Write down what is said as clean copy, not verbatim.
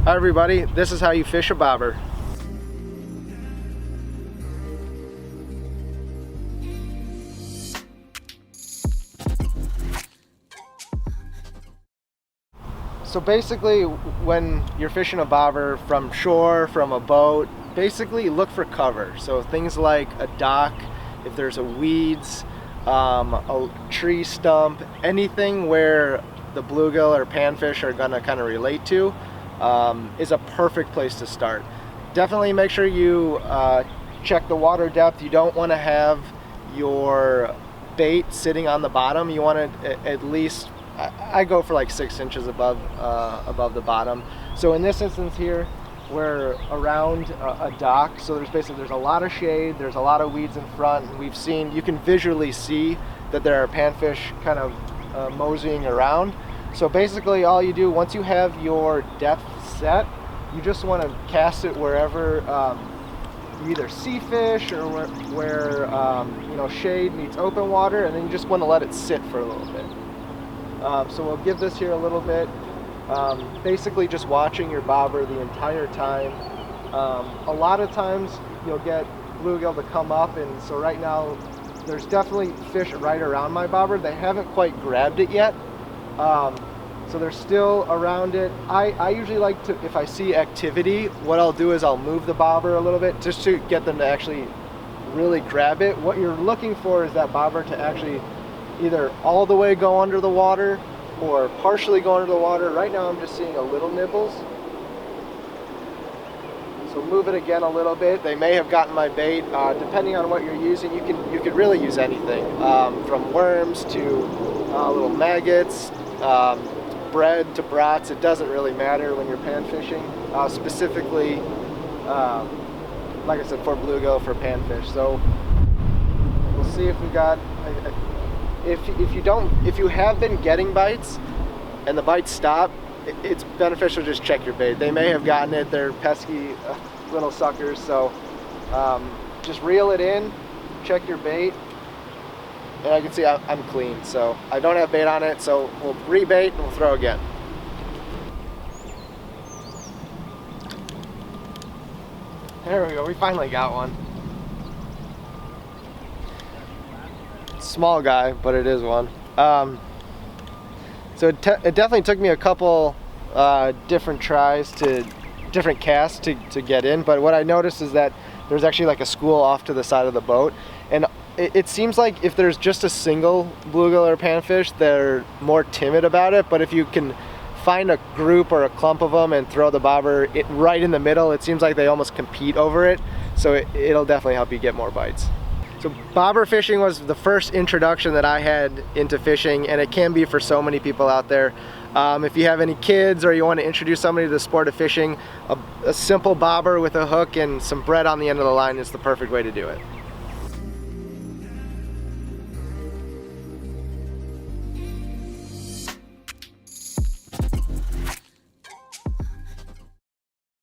Hi everybody, this is how you fish a bobber. So basically, when you're fishing a bobber from shore, from a boat, basically look for cover. So things like a dock, if there's a weeds, a tree stump, anything where the bluegill or panfish are gonna kind of relate to is a perfect place to start. Definitely make sure you check the water depth. You don't want to have your bait sitting on the bottom. You want to at least, I go for like 6 inches above the bottom. So in this instance here, we're around a dock, so there's a lot of shade, there's a lot of weeds in front, and you can visually see that there are panfish kind of moseying around. So basically all you do, once you have your depth set, you just want to cast it wherever you either see fish or where you know, shade meets open water, and then you just want to let it sit for a little bit. So we'll give this here a little bit. Basically just watching your bobber the entire time. A lot of times you'll get bluegill to come up, and so right now there's definitely fish right around my bobber. They haven't quite grabbed it yet, so they're still around it. I usually like to, if I see activity, what I'll do is I'll move the bobber a little bit just to get them to actually really grab it. What you're looking for is that bobber to actually either all the way go under the water or partially go under the water. Right now I'm just seeing a little nibbles. So move it again a little bit. They may have gotten my bait. Depending on what you're using, you could really use anything, from worms to little maggots, bread to brats. It doesn't really matter when you're pan fishing. Specifically, like I said, for bluegill, for panfish. So we'll see if we got. If you have been getting bites and the bites stop, it's beneficial to just check your bait. They may have gotten it. They're pesky little suckers. So just reel it in, check your bait, and I can see I'm clean. So I don't have bait on it. So we'll rebait and we'll throw again. There we go. We finally got one. Small guy, but it is one. So it definitely took me a couple different casts to get in, but what I noticed is that there's actually like a school off to the side of the boat, and it seems like if there's just a single bluegill or panfish, they're more timid about it, but if you can find a group or a clump of them and throw the bobber right in the middle, it seems like they almost compete over it, so it'll definitely help you get more bites. So bobber fishing was the first introduction that I had into fishing, and it can be for so many people out there. If you have any kids or you want to introduce somebody to the sport of fishing, a simple bobber with a hook and some bread on the end of the line is the perfect way to do it.